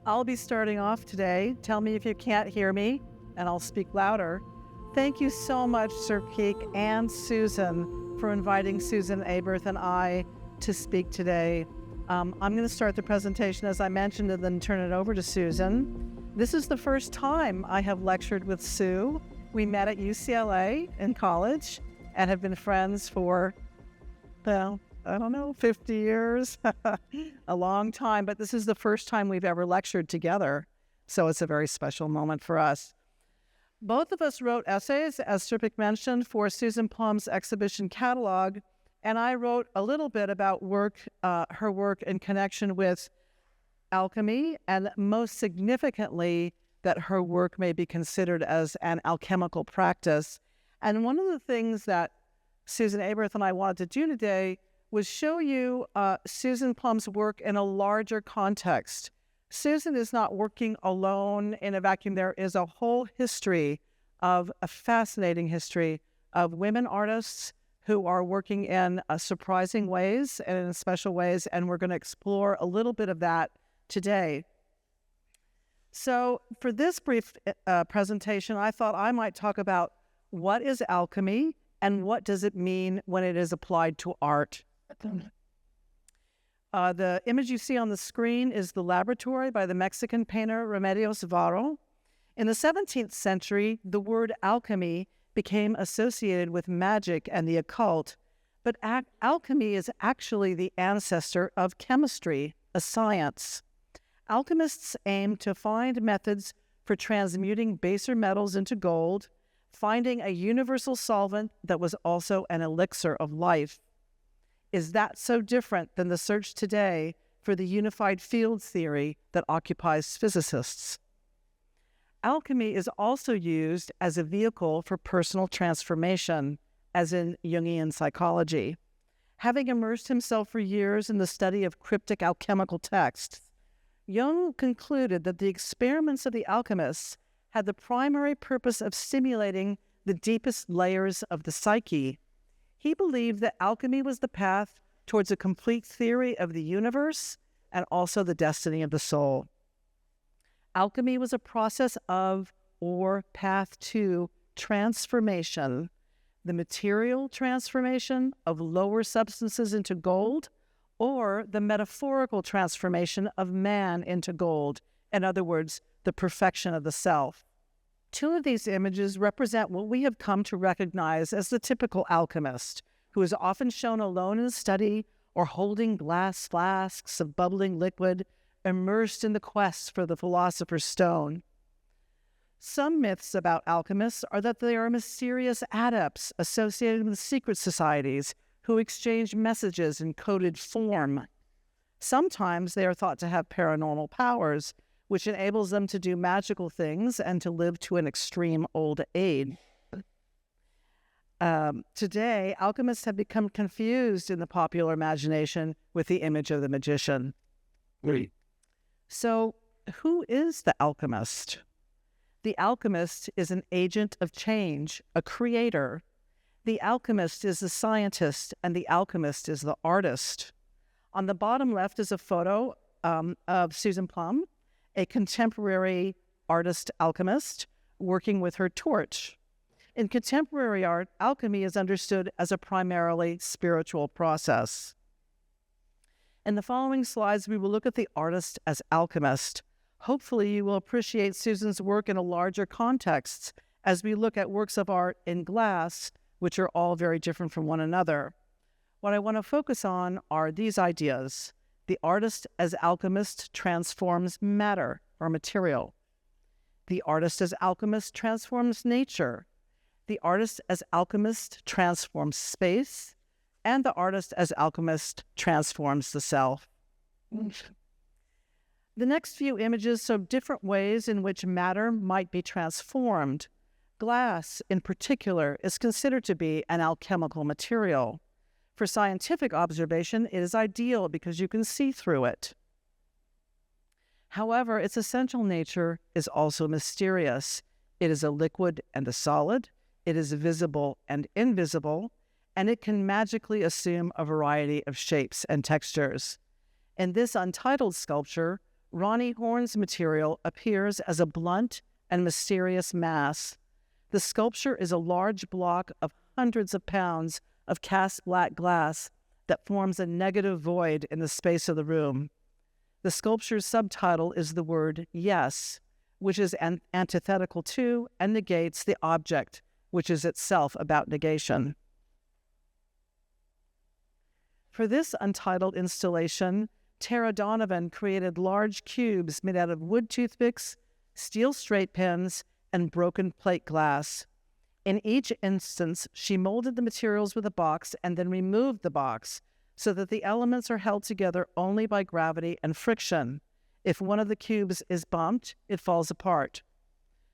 I'll be starting off today. Tell me if you can't hear me, and I'll speak louder. Thank you so much, Sir Keek and Susan, for inviting Susan Aberth and I to speak today. I'm going to start the presentation, as I mentioned, and then turn it over to Susan. This is the first time I have lectured with Sue. We met at UCLA in college and have been friends for, well, I don't know, 50 years, a long time, but this is the first time we've ever lectured together, so it's a very special moment for us. Both of us wrote essays, as Sir Keek mentioned, for Susan Plum's exhibition catalog, and I wrote a little bit about her work in connection with alchemy, and most significantly, that her work may be considered as an alchemical practice. And one of the things that Susan Aberth and I wanted to do today was show you Susan Plum's work in a larger context. Susan is not working alone in a vacuum. There is a whole history of a fascinating history of women artists who are working in surprising ways and in special ways, and we're going to explore a little bit of that today. So for this brief presentation, I thought I might talk about what is alchemy and what does it mean when it is applied to art. The image you see on the screen is the laboratory by the Mexican painter Remedios Varo. In the 17th century, the word alchemy became associated with magic and the occult, but alchemy is actually the ancestor of chemistry, a science. Alchemists aim to find methods for transmuting baser metals into gold, finding a universal solvent that was also an elixir of life. Is that so different than the search today for the unified field theory that occupies physicists? Alchemy is also used as a vehicle for personal transformation, as in Jungian psychology. Having immersed himself for years in the study of cryptic alchemical texts, Jung concluded that the experiments of the alchemists had the primary purpose of stimulating the deepest layers of the psyche. He believed that alchemy was the path towards a complete theory of the universe and also the destiny of the soul. Alchemy was a process of, or path to, transformation, the material transformation of lower substances into gold, or the metaphorical transformation of man into gold, in other words, the perfection of the self. Two of these images represent what we have come to recognize as the typical alchemist, who is often shown alone in study or holding glass flasks of bubbling liquid, immersed in the quest for the philosopher's stone. Some myths about alchemists are that they are mysterious adepts associated with secret societies who exchange messages in coded form. Sometimes they are thought to have paranormal powers, which enables them to do magical things and to live to an extreme old age. Today, alchemists have become confused in the popular imagination with the image of the magician. Right. So, who is the alchemist? The alchemist is an agent of change, a creator. The alchemist is the scientist, and the alchemist is the artist. On the bottom left is a photo of Susan Plum, a contemporary artist alchemist working with her torch. In contemporary art, alchemy is understood as a primarily spiritual process. In the following slides, we will look at the artist as alchemist. Hopefully, you will appreciate Susan's work in a larger context as we look at works of art in glass, which are all very different from one another. What I want to focus on are these ideas. The artist as alchemist transforms matter or material. The artist as alchemist transforms nature. The artist as alchemist transforms space. And the artist as alchemist transforms the self. The next few images show different ways in which matter might be transformed. Glass, in particular, is considered to be an alchemical material. For scientific observation, it is ideal because you can see through it. However, its essential nature is also mysterious. It is a liquid and a solid. It is visible and invisible, and it can magically assume a variety of shapes and textures. In this untitled sculpture, Ronnie Horn's material appears as a blunt and mysterious mass. The sculpture is a large block of hundreds of pounds of cast black glass that forms a negative void in the space of the room. The sculpture's subtitle is the word yes, which is antithetical to and negates the object, which is itself about negation. For this untitled installation, Tara Donovan created large cubes made out of wood toothpicks, steel straight pins, and broken plate glass. In each instance, she molded the materials with a box and then removed the box so that the elements are held together only by gravity and friction. If one of the cubes is bumped, it falls apart.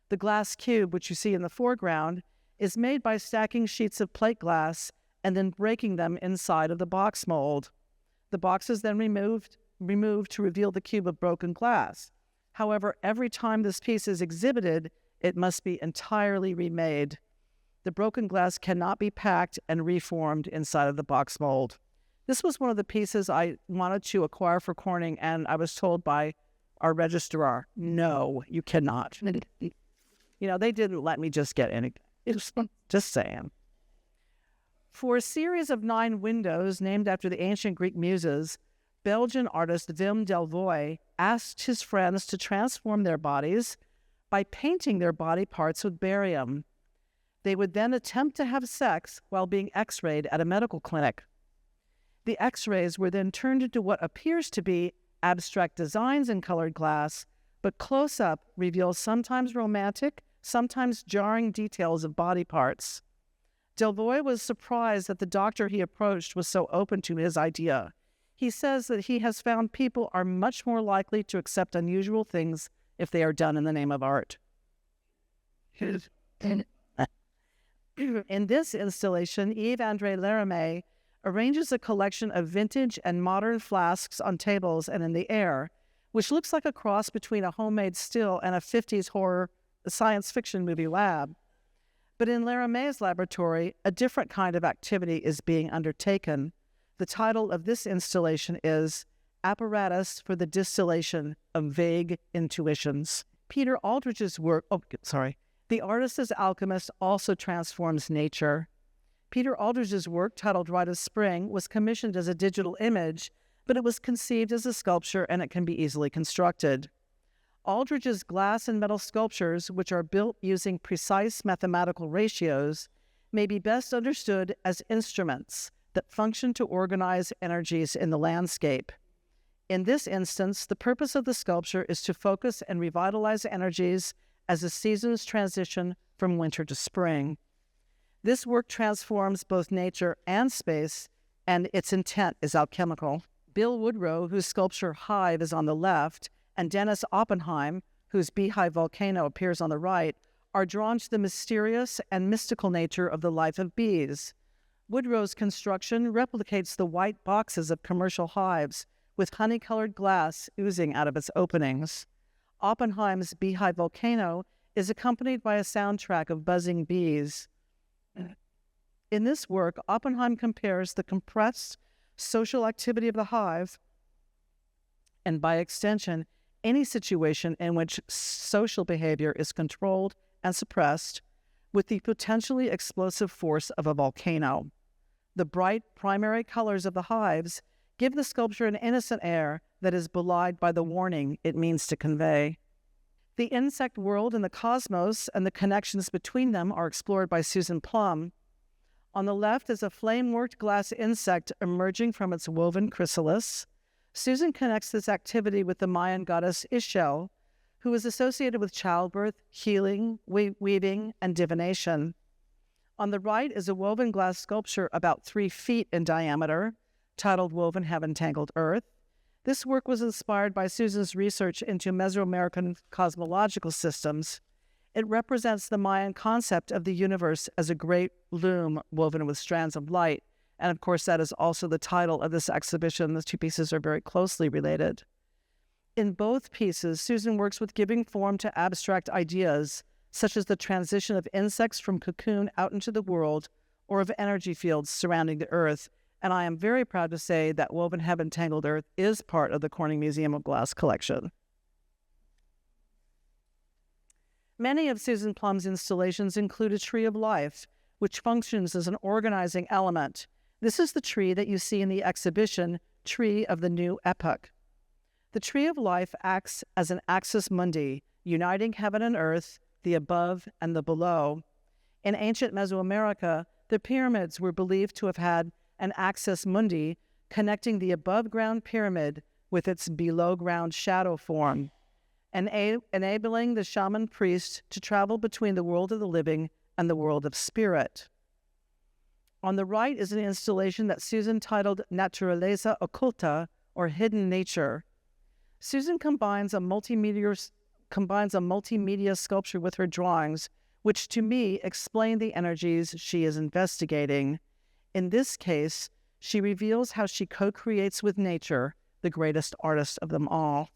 The glass cube, which you see in the foreground, is made by stacking sheets of plate glass and then breaking them inside of the box mold. The box is then removed to reveal the cube of broken glass. However, every time this piece is exhibited, it must be entirely remade. The broken glass cannot be packed and reformed inside of the box mold. This was one of the pieces I wanted to acquire for Corning, and I was told by our registrar, no, you cannot. You know, they didn't let me just get any. Just saying. For a series of 9 windows named after the ancient Greek muses, Belgian artist Wim Delvoye asked his friends to transform their bodies by painting their body parts with barium. They would then attempt to have sex while being x-rayed at a medical clinic. The x-rays were then turned into what appears to be abstract designs in colored glass, but close-up reveals sometimes romantic, sometimes jarring details of body parts. Delvoye was surprised that the doctor he approached was so open to his idea. He says that he has found people are much more likely to accept unusual things if they are done in the name of art. In this installation, Yves-André Laramé arranges a collection of vintage and modern flasks on tables and in the air, which looks like a cross between a homemade still and a 50s horror science fiction movie lab. But in Laramé's laboratory, a different kind of activity is being undertaken. The title of this installation is Apparatus for the Distillation of Vague Intuitions. Peter Aldrich's work, The Artist as Alchemist also transforms nature. Peter Aldrich's work, titled Rite of Spring, was commissioned as a digital image, but it was conceived as a sculpture and it can be easily constructed. Aldrich's glass and metal sculptures, which are built using precise mathematical ratios, may be best understood as instruments that function to organize energies in the landscape. In this instance, the purpose of the sculpture is to focus and revitalize energies as the seasons transition from winter to spring. This work transforms both nature and space, and its intent is alchemical. Bill Woodrow, whose sculpture Hive is on the left, and Dennis Oppenheim, whose beehive volcano appears on the right, are drawn to the mysterious and mystical nature of the life of bees. Woodrow's construction replicates the white boxes of commercial hives, with honey-colored glass oozing out of its openings. Oppenheim's beehive volcano is accompanied by a soundtrack of buzzing bees. In this work, Oppenheim compares the compressed social activity of the hive, and by extension, any situation in which social behavior is controlled and suppressed, with the potentially explosive force of a volcano. The bright primary colors of the hives give the sculpture an innocent air that is belied by the warning it means to convey. The insect world and the cosmos and the connections between them are explored by Susan Plum. On the left is a flame-worked glass insect emerging from its woven chrysalis. Susan connects this activity with the Mayan goddess Ixchel, who is associated with childbirth, healing, weaving, and divination. On the right is a woven glass sculpture about 3 feet in diameter, titled Woven Heaven, Tangled Earth. This work was inspired by Susan's research into Mesoamerican cosmological systems. It represents the Mayan concept of the universe as a great loom woven with strands of light. And of course, that is also the title of this exhibition. The 2 pieces are very closely related. In both pieces, Susan works with giving form to abstract ideas, such as the transition of insects from cocoon out into the world, or of energy fields surrounding the Earth. And I am very proud to say that Woven Heaven, Tangled Earth is part of the Corning Museum of Glass collection. Many of Susan Plum's installations include a tree of life, which functions as an organizing element. This is the tree that you see in the exhibition, Tree of the New Epoch. The tree of life acts as an axis mundi, uniting heaven and earth, the above and the below. In ancient Mesoamerica, the pyramids were believed to have had an axis mundi connecting the above-ground pyramid with its below-ground shadow form, enabling the shaman priest to travel between the world of the living and the world of spirit. On the right is an installation that Susan titled Naturaleza Oculta, or Hidden Nature. Susan combines a multimedia sculpture with her drawings, which to me explain the energies she is investigating. In this case, she reveals how she co-creates with nature, the greatest artist of them all.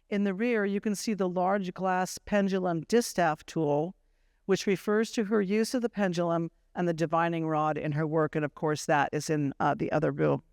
In the rear, you can see the large glass pendulum distaff tool, which refers to her use of the pendulum and the divining rod in her work, and of course that is in the other room.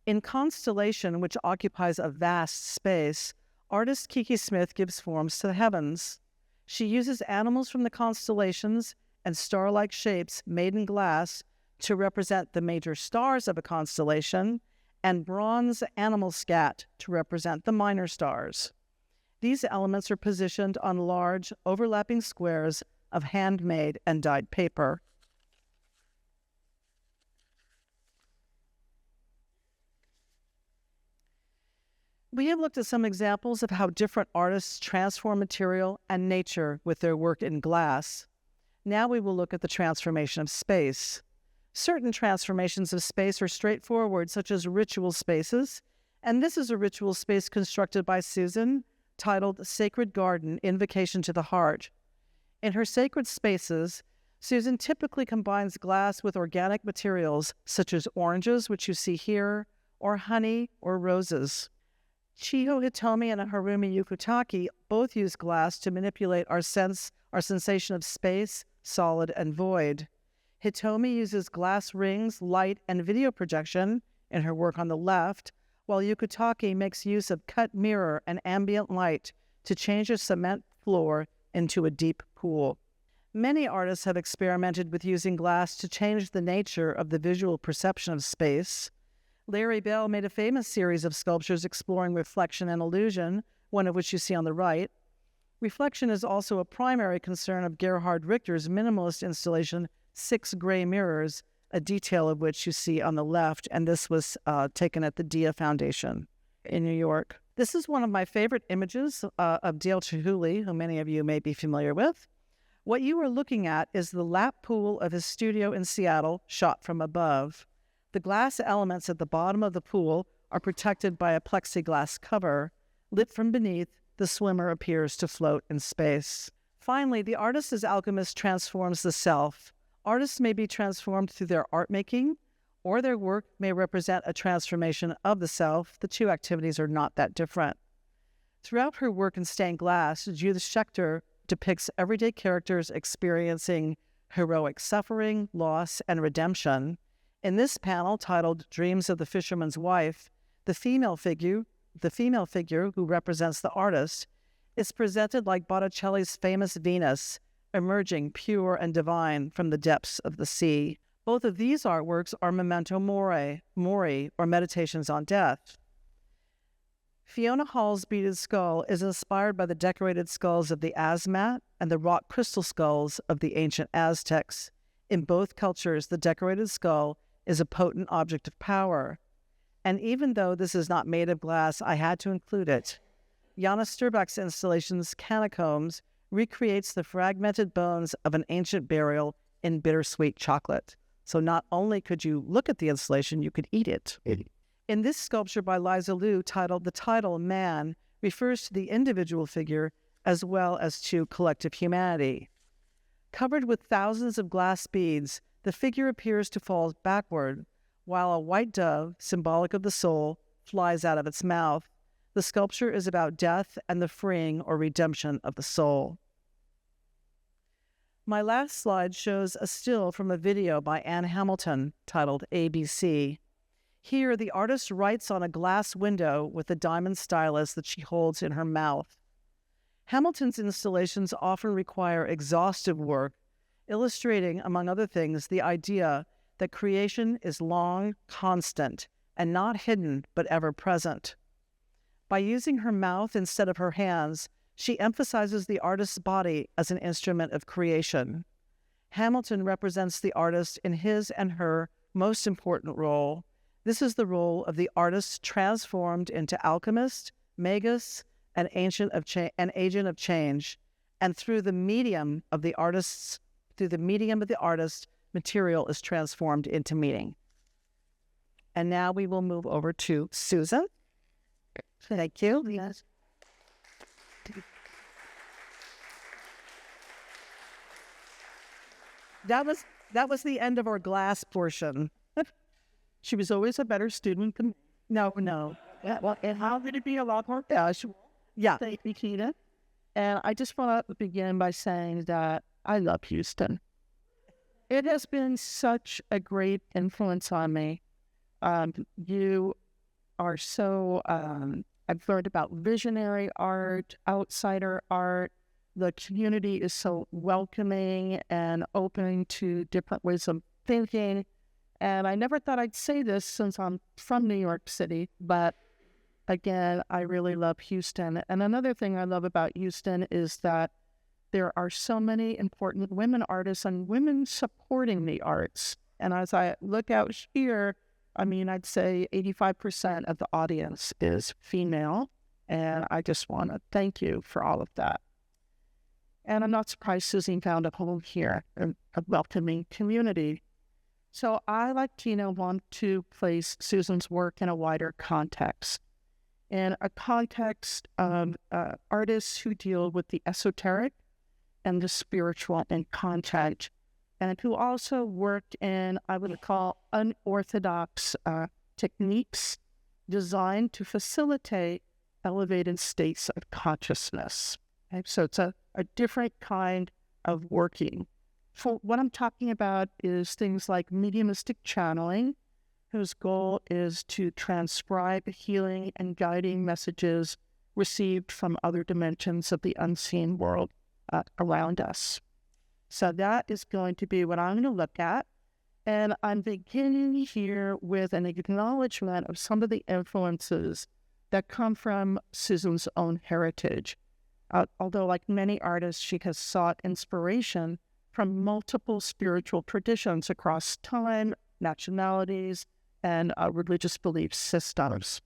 In Constellation, which occupies a vast space, artist Kiki Smith gives forms to the heavens. She uses animals from the constellations and star-like shapes made in glass to represent the major stars of a constellation, and bronze animal scat to represent the minor stars. These elements are positioned on large, overlapping squares of handmade and dyed paper. We have looked at some examples of how different artists transform material and nature with their work in glass. Now we will look at the transformation of space. Certain transformations of space are straightforward, such as ritual spaces, and this is a ritual space constructed by Susan, titled Sacred Garden, Invocation to the Heart. In her sacred spaces, Susan typically combines glass with organic materials, such as oranges, which you see here, or honey or roses. Chiho Hitomi and Harumi Yukutake both use glass to manipulate our sensation of space, solid, and void. Hitomi uses glass rings, light, and video projection in her work on the left, while Yukutake makes use of cut mirror and ambient light to change a cement floor into a deep pool. Many artists have experimented with using glass to change the nature of the visual perception of space. Larry Bell made a famous series of sculptures exploring reflection and illusion, one of which you see on the right. Reflection is also a primary concern of Gerhard Richter's minimalist installation, 6 Gray Mirrors, a detail of which you see on the left, and this was taken at the Dia Foundation in New York. This is one of my favorite images of Dale Chihuly, who many of you may be familiar with. What you are looking at is the lap pool of his studio in Seattle, shot from above. The glass elements at the bottom of the pool are protected by a plexiglass cover. Lit from beneath, the swimmer appears to float in space. Finally, the artist as alchemist transforms the self. Artists may be transformed through their art making, or their work may represent a transformation of the self. The two activities are not that different. Throughout her work in stained glass, Judith Schechter depicts everyday characters experiencing heroic suffering, loss, and redemption. In this panel, titled Dreams of the Fisherman's Wife, the female figure who represents the artist is presented like Botticelli's famous Venus, emerging pure and divine from the depths of the sea. Both of these artworks are memento mori, or meditations on death. Fiona Hall's beaded skull is inspired by the decorated skulls of the Azmat and the rock crystal skulls of the ancient Aztecs. In both cultures, the decorated skull is a potent object of power. And even though this is not made of glass, I had to include it. Jana Sturbach's installations, Catacombs, recreates the fragmented bones of an ancient burial in bittersweet chocolate. So not only could you look at the installation, you could eat it. In this sculpture by Liza Liu, titled The Title Man, refers to the individual figure as well as to collective humanity. Covered with thousands of glass beads, the figure appears to fall backward, while a white dove, symbolic of the soul, flies out of its mouth. The sculpture is about death and the freeing or redemption of the soul. My last slide shows a still from a video by Anne Hamilton titled ABC. Here, the artist writes on a glass window with a diamond stylus that she holds in her mouth. Hamilton's installations often require exhaustive work, illustrating, among other things, the idea that creation is long, constant, and not hidden but ever present. By using her mouth instead of her hands, she emphasizes the artist's body as an instrument of creation. Hamilton represents the artist in his and her most important role. This is the role of the artist transformed into alchemist, magus, and agent of change, and through the medium of the artist, material is transformed into meaning. And now we will move over to Susan. Thank you. Yes. That was the end of our glass portion. She was always a better student than me. No. Yeah, well, and how did it be a lot more casual? Yeah. Thank you, Tina. And I just want to begin by saying that I love Houston. It has been such a great influence on me. You are so, I've learned about visionary art, outsider art. The community is so welcoming and open to different ways of thinking. And I never thought I'd say this since I'm from New York City, but again, I really love Houston. And another thing I love about Houston is that there are so many important women artists and women supporting the arts. And as I look out here, I mean, I'd say 85% of the audience is female. And I just want to thank you for all of that. And I'm not surprised Susan found a home here, a welcoming community. So I, like Tina, want to place Susan's work in a wider context. In a context of artists who deal with the esoteric and the spiritual and content, and who also work in, I would call, unorthodox techniques designed to facilitate elevated states of consciousness. Okay? So it's a different kind of working. For what I'm talking about is things like mediumistic channeling, whose goal is to transcribe healing and guiding messages received from other dimensions of the unseen world around us. So that is going to be what I'm going to look at. And I'm beginning here with an acknowledgement of some of the influences that come from Susan's own heritage. Although, like many artists, she has sought inspiration from multiple spiritual traditions across time, nationalities, and religious belief systems.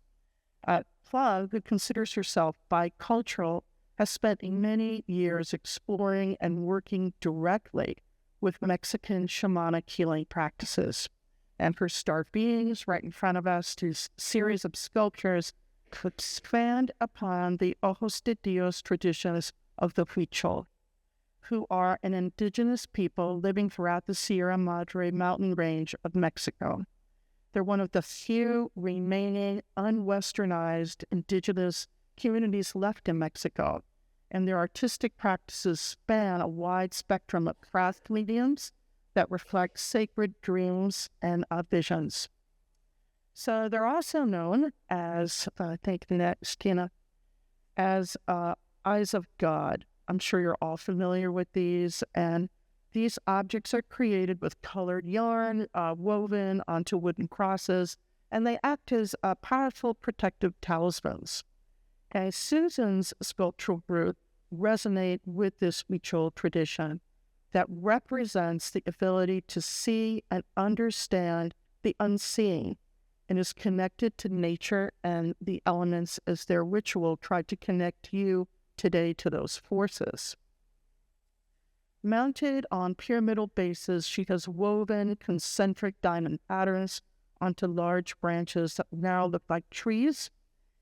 Plum, who considers herself bicultural, has spent many years exploring and working directly with Mexican shamanic healing practices. And her star beings right in front of us, this series of sculptures, expand upon the Ojos de Dios traditions of the Huichol, who are an indigenous people living throughout the Sierra Madre mountain range of Mexico. They're one of the few remaining unwesternized indigenous communities left in Mexico, and their artistic practices span a wide spectrum of craft mediums that reflect sacred dreams and visions. So they're also known as, I think next, Tina, as Eyes of God. I'm sure you're all familiar with these, and these objects are created with colored yarn woven onto wooden crosses, and they act as powerful protective talismans. Okay, Susan's sculptural group resonate with this Huichol tradition that represents the ability to see and understand the unseen, and is connected to nature and the elements as their ritual tried to connect you today to those forces. Mounted on pyramidal bases, she has woven concentric diamond patterns onto large branches that now look like trees,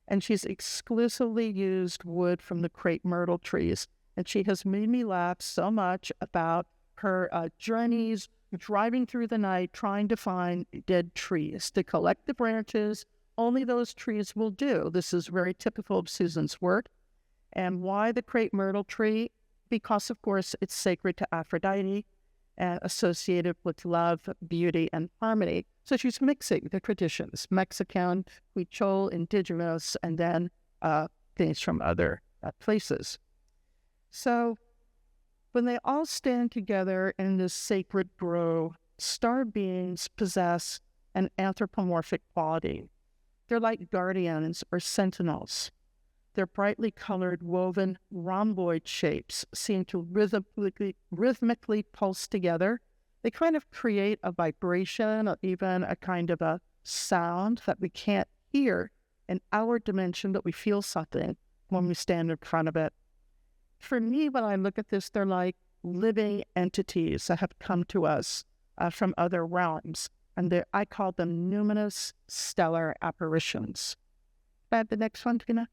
and she's exclusively used wood from the crepe myrtle trees. And she has made me laugh so much about her journeys driving through the night trying to find dead trees to collect the branches. Only those trees will do. This is very typical of Susan's work. And why the crepe myrtle tree? Because, of course, it's sacred to Aphrodite. and associated with love, beauty, and harmony. So she's mixing the traditions, Mexican, Huichol, indigenous, and then things from other places. So when they all stand together in this sacred grove, star beings possess an anthropomorphic quality. They're like guardians or sentinels. Their brightly colored woven rhomboid shapes seem to rhythmically pulse together. They kind of create a vibration or even a kind of a sound that we can't hear in our dimension, but we feel something when we stand in front of it. For me, when I look at this, they're like living entities that have come to us from other realms. And I call them numinous stellar apparitions. Add the next one, Tina.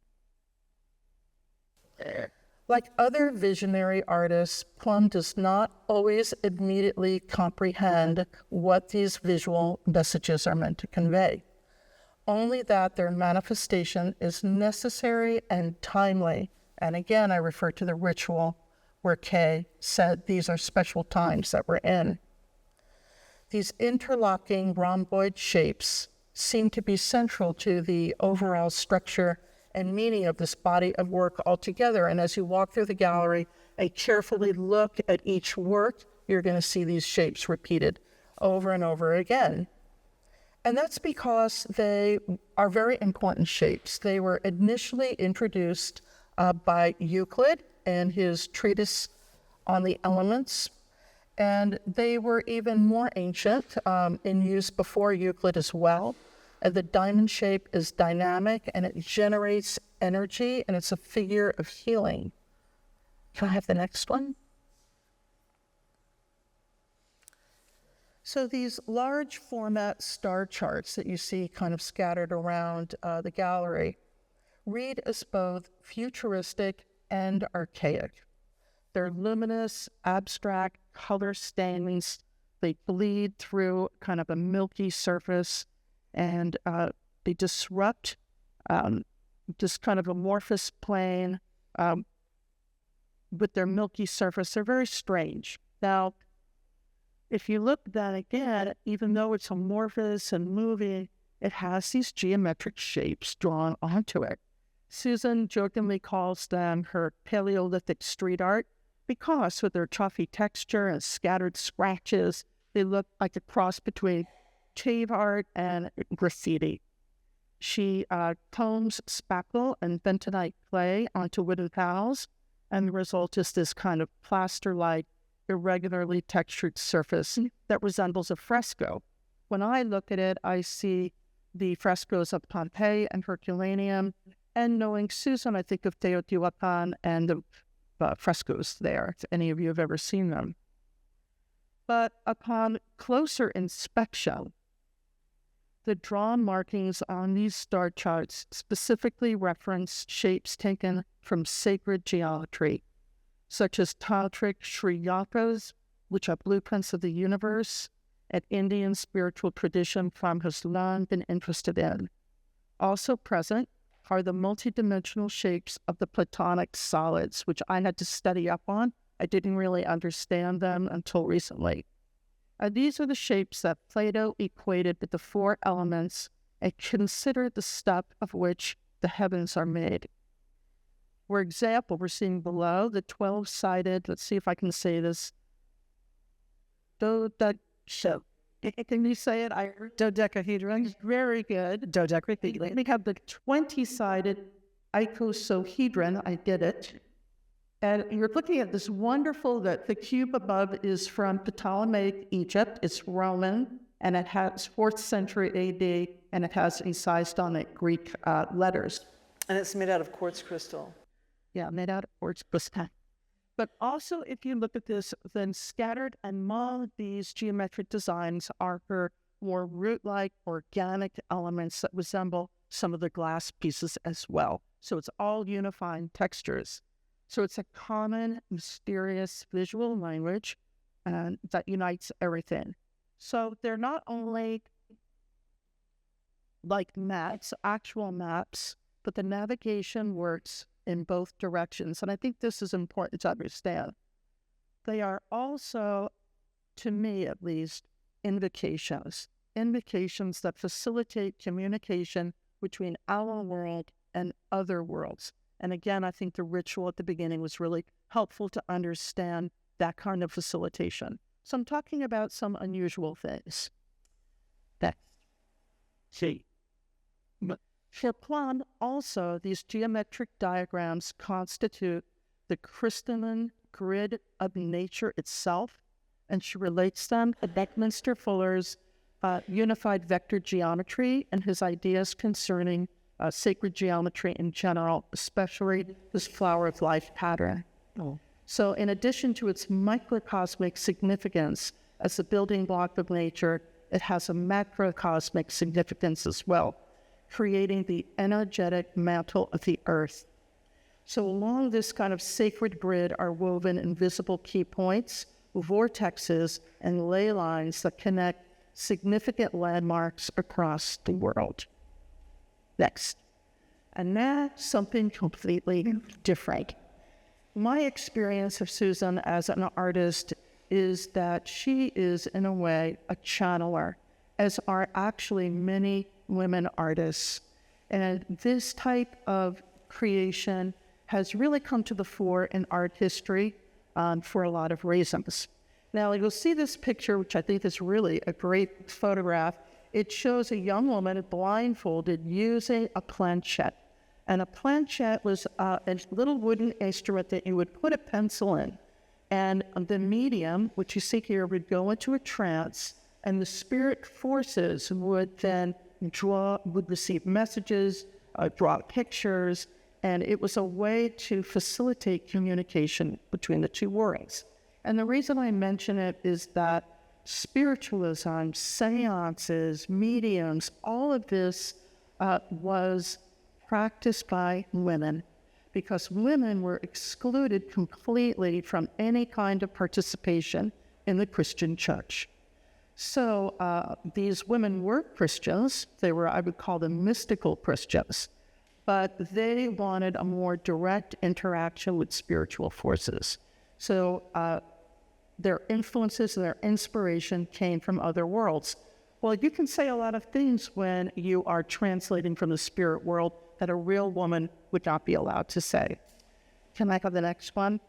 Like other visionary artists, Plum does not always immediately comprehend what these visual messages are meant to convey, only that their manifestation is necessary and timely. And again, I refer to the ritual where Kay said these are special times that we're in. These interlocking rhomboid shapes seem to be central to the overall structure and meaning of this body of work altogether. And as you walk through the gallery and carefully look at each work, you're going to see these shapes repeated over and over again. And that's because they are very important shapes. They were initially introduced by Euclid and his treatise on the elements. And they were even more ancient, in use before Euclid as well. And the diamond shape is dynamic and it generates energy and it's a figure of healing. Can I have the next one? So these large format star charts that you see kind of scattered around the gallery read as both futuristic and archaic. They're luminous, abstract color stains. They bleed through kind of a milky surface, and they disrupt this kind of amorphous plane with their milky surface. They're very strange. Now, if you look then again, even though it's amorphous and moving, it has these geometric shapes drawn onto it. Susan jokingly calls them her Paleolithic street art, because with their toughy texture and scattered scratches, they look like a cross between cave art and graffiti. She combs spackle and bentonite clay onto wooden panels, and the result is this kind of plaster-like, irregularly textured surface that resembles a fresco. When I look at it, I see the frescoes of Pompeii and Herculaneum, and knowing Susan, I think of Teotihuacan and the frescoes there, if any of you have ever seen them. But upon closer inspection, the drawn markings on these star charts specifically reference shapes taken from sacred geometry, such as tantric Sri Yankas, which are blueprints of the universe, an Indian spiritual tradition Plum has long been interested in. Also present are the multidimensional shapes of the Platonic solids, which I had to study up on. I didn't really understand them until recently. These are the shapes that Plato equated with the four elements and considered the stuff of which the heavens are made. For example, we're seeing below the 12-sided, let's see if I can say this, dodecahedron. Can you say it? I heard Dodecahedron. very good. Dodecahedron. We have the 20-sided icosahedron. I did it. And you're looking at this wonderful, that the cube above is from Ptolemaic Egypt. It's Roman, and it has 4th century AD, and it has incised on it Greek letters. And it's made out of quartz crystal. Yeah, made out of quartz crystal. But also, if you look at this, then scattered among these geometric designs are her more root-like organic elements that resemble some of the glass pieces as well. So it's all unifying textures. So it's a common, mysterious visual language that unites everything. So they're not only like maps, actual maps, but the navigation works in both directions. And I think this is important to understand. They are also to me at least, invocations that facilitate communication between our world and other worlds. And again, I think the ritual at the beginning was really helpful to understand that kind of facilitation. So I'm talking about some unusual things. Next. See. For Plum, also, these geometric diagrams constitute the crystalline grid of nature itself, and she relates them to Buckminster Fuller's unified vector geometry and his ideas concerning sacred geometry in general, especially this flower of life pattern. So in addition to its microcosmic significance as a building block of nature, it has a macrocosmic significance as well, creating the energetic mantle of the earth. So along this kind of sacred grid are woven invisible key points, vortexes, and ley lines that connect significant landmarks across the world. Next. And now something completely different. My experience of Susan as an artist is that she is, in a way, a channeler, as are actually many women artists. And this type of creation has really come to the fore in art history for a lot of reasons. Now, you'll see this picture, which I think is really a great photograph. It shows a young woman blindfolded using a planchette. And a planchette was a little wooden instrument that you would put a pencil in. And the medium, which you see here, would go into a trance, and the spirit forces would then would receive messages, draw pictures, and it was a way to facilitate communication between the two worlds. And the reason I mention it is that spiritualism, seances, mediums, all of this was practiced by women, because women were excluded completely from any kind of participation in the Christian church. So these women were Christians. They were, I would call them, mystical Christians, but they wanted a more direct interaction with spiritual forces. So their influences and their inspiration came from other worlds. Well, you can say a lot of things when you are translating from the spirit world that a real woman would not be allowed to say. Can I have the next one?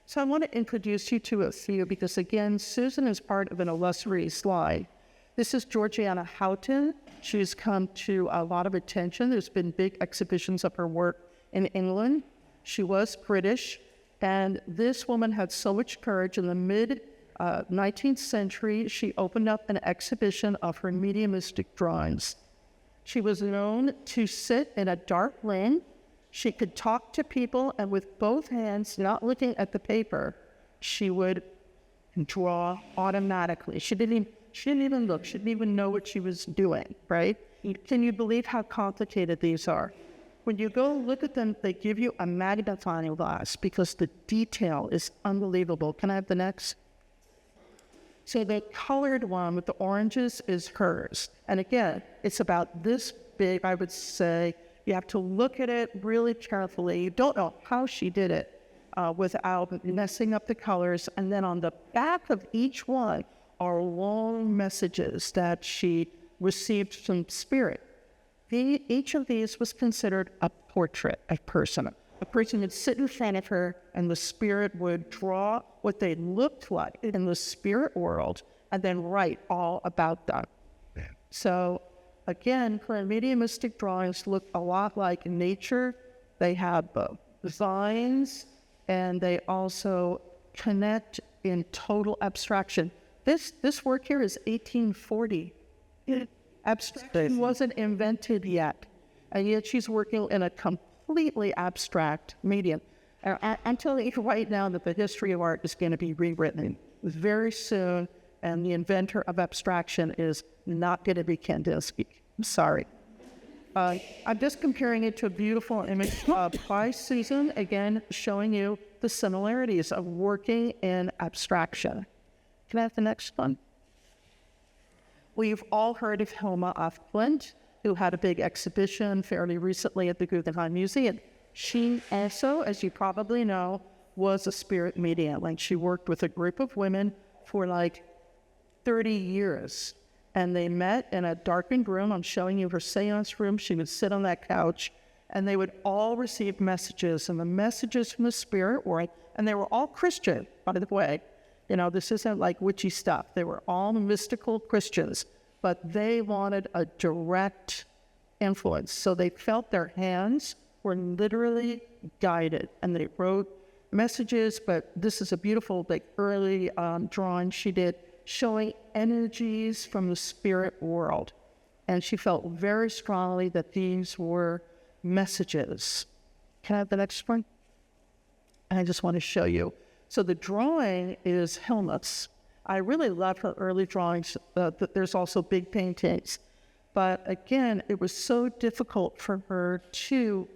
So I want to introduce you to a few because, again, Susan is part of an illustrious line. This is Georgiana Houghton. She's come to a lot of attention. There's been big exhibitions of her work in England. She was British, and this woman had so much courage. In the mid-19th century, she opened up an exhibition of her mediumistic drawings. She was known to sit in a dark room. She could talk to people, and with both hands, not looking at the paper, she would draw automatically. She didn't even look. She didn't even know what she was doing, right? Can you believe how complicated these are? When you go look at them, they give you a magnifying glass because the detail is unbelievable. Can I have the next? So the colored one with the oranges is hers. And again, it's about this big, I would say. You have to look at it really carefully. You don't know how she did it without messing up the colors. And then on the back of each one are long messages that she received from spirit. Each of these was considered a portrait of a person. A person would sit in front of her, and the spirit would draw what they looked like in the spirit world and then write all about them. Yeah. So, again, her mediumistic drawings look a lot like nature. They have designs, and they also connect in total abstraction. This work here is 1840. Abstraction wasn't invented yet, and yet she's working in a completely abstract medium. I'm telling you right now that the history of art is going to be rewritten very soon, and the inventor of abstraction is not going to be Kandinsky. I'm sorry. I'm just comparing it to a beautiful image by Susan, again, showing you the similarities of working in abstraction. Can I have the next one? We've all heard of Hilma af Klint, who had a big exhibition fairly recently at the Guggenheim Museum. She also, as you probably know, was a spirit medium, and she worked with a group of women for like 30 years. And they met in a darkened room. I'm showing you her seance room. She would sit on that couch, and they would all receive messages, and the messages from the spirit world, and they were all Christian, by the way. You know, this isn't like witchy stuff. They were all mystical Christians, but they wanted a direct influence. So they felt their hands were literally guided, and they wrote messages. But this is a beautiful, like, early drawing she did showing energies from the spirit world. And she felt very strongly that these were messages. Can I have the next one? And I just want to show you. So the drawing is Hilma's. I really love her early drawings. There's also big paintings. But again, it was so difficult for her to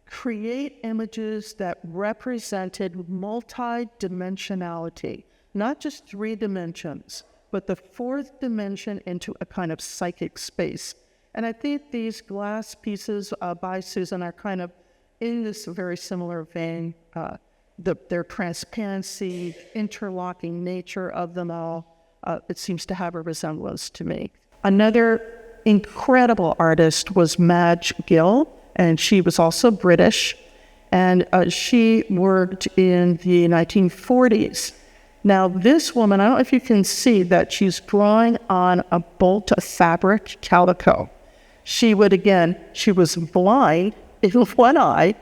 create images that represented multi-dimensionality, not just 3 dimensions, but the 4th dimension into a kind of psychic space. And I think these glass pieces by Susan are kind of in this very similar vein. Their transparency, interlocking nature of them all, it seems to have a resemblance to me. Another incredible artist was Madge Gill, and she was also British, and she worked in the 1940s. Now, this woman, I don't know if you can see that she's drawing on a bolt of fabric calico. She was blind in one eye.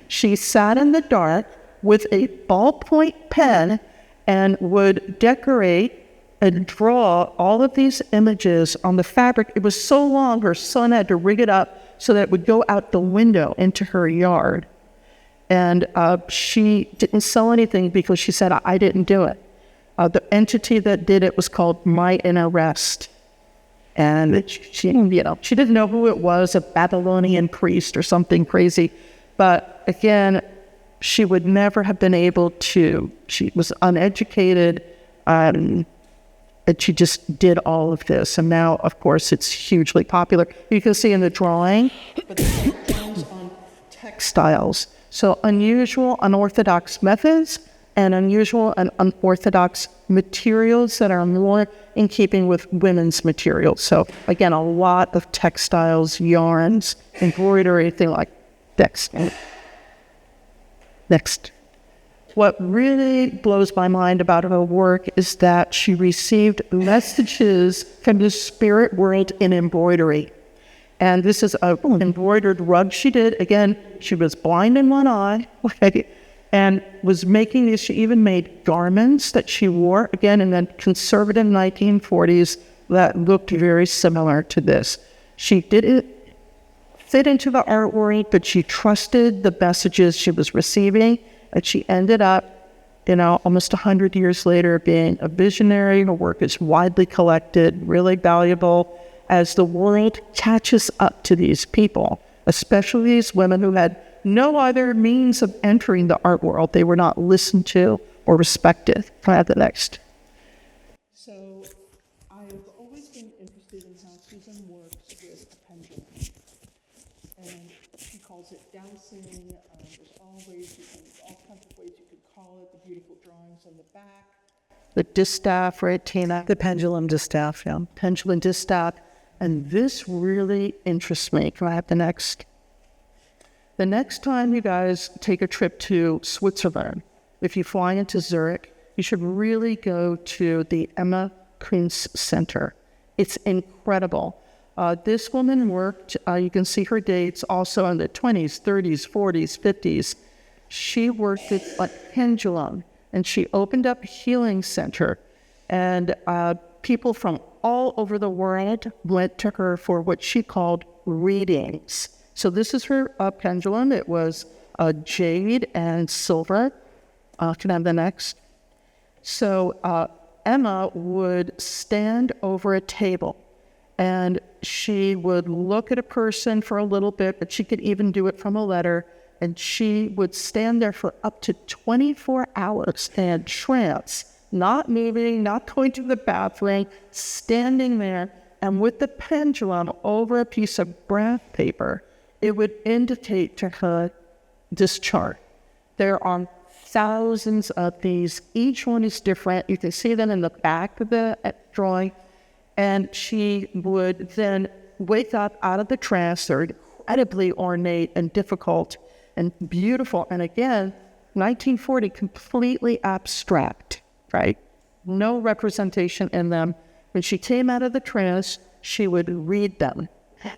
She sat in the dark with a ballpoint pen and would decorate and draw all of these images on the fabric. It was so long, her son had to rig it up so that it would go out the window into her yard. And she didn't sell anything because she said, I didn't do it. The entity that did it was called My Inner Rest. And she didn't know who it was, a Babylonian priest or something crazy. But again, she would never have been able to. She was uneducated, and she just did all of this. And now, of course, it's hugely popular. You can see in the drawing, but it depends on textiles. So unusual, unorthodox methods, and unusual and unorthodox materials that are more in keeping with women's materials. So again, a lot of textiles, yarns, embroidery, thing like that. Next. What really blows my mind about her work is that she received messages from the spirit world in embroidery. And this is an embroidered rug she did. Again, she was blind in one eye, and was making these. She even made garments that she wore, again, in the conservative 1940s that looked very similar to this. She didn't fit into the artwork, but she trusted the messages she was receiving, and she ended up, almost 100 years later, being a visionary. Her work is widely collected, really valuable, as the world catches up to these people, especially these women who had no other means of entering the art world. They were not listened to or respected. Can I have the next? So I've always been interested in how Susan works with a pendulum. And she calls it dowsing. There's all kinds of ways you could call it. The beautiful drawings on the back. The distaff, right, Tina? The pendulum distaff, yeah. Pendulum distaff. And this really interests me. Can I have the next? The next time you guys take a trip to Switzerland, if you fly into Zurich, you should really go to the Emma Kunz Center. It's incredible. This woman worked, you can see her dates, also in the 20s, 30s, 40s, 50s. She worked with a pendulum, and she opened up a healing center. And people from all over the world went to her for what she called readings. So this is her pendulum. It was jade and silver. Can I have the next? So Emma would stand over a table, and she would look at a person for a little bit, but she could even do it from a letter, and she would stand there for up to 24 hours in trance, not moving, not going to the bathroom, standing there, and with the pendulum over a piece of brown paper, it would indicate to her this chart. There are thousands of these. Each one is different. You can see them in the back of the drawing. And she would then wake up out of the trance. They're incredibly ornate and difficult and beautiful. And again, 1940, completely abstract, right? No representation in them. When she came out of the trance, she would read them.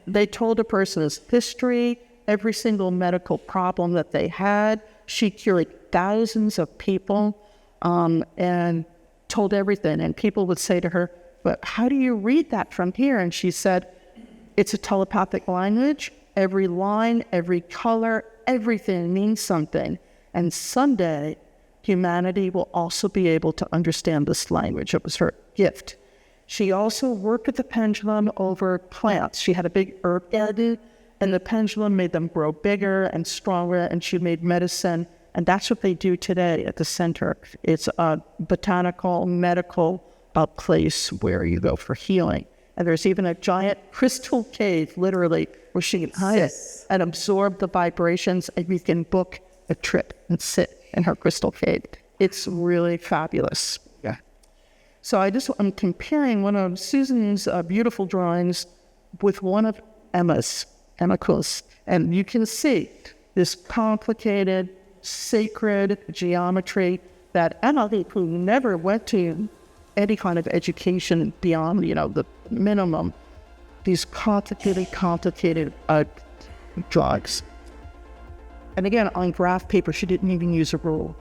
They told a person's history, every single medical problem that they had. She cured thousands of people and told everything. And people would say to her, but how do you read that from here? And she said, it's a telepathic language. Every line, every color, everything means something. And someday, humanity will also be able to understand this language. It was her gift. She also worked with the pendulum over plants. She had a big herb garden, and the pendulum made them grow bigger and stronger, and she made medicine. And that's what they do today at the center. It's a botanical, medical place where you go for healing. And there's even a giant crystal cave, literally, where she can hide and absorb the vibrations, and you can book a trip and sit in her crystal cave. It's really fabulous. Yeah. So I'm comparing one of Susan's beautiful drawings with one of Emma's, and you can see this complicated, sacred geometry that Emma, who never went to any kind of education beyond, the minimum, these complicated drawings. And again, on graph paper, she didn't even use a rule.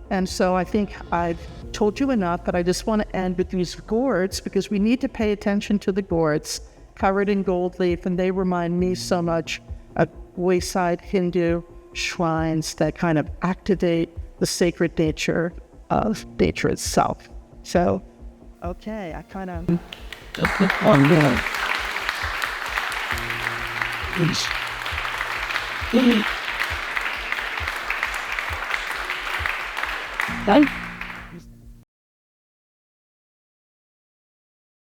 And so I think I've told you enough, but I just want to end with these gourds, because we need to pay attention to the gourds covered in gold leaf, and they remind me so much of wayside Hindu shrines that kind of activate the sacred nature of nature itself. So, okay, I kind of... Thank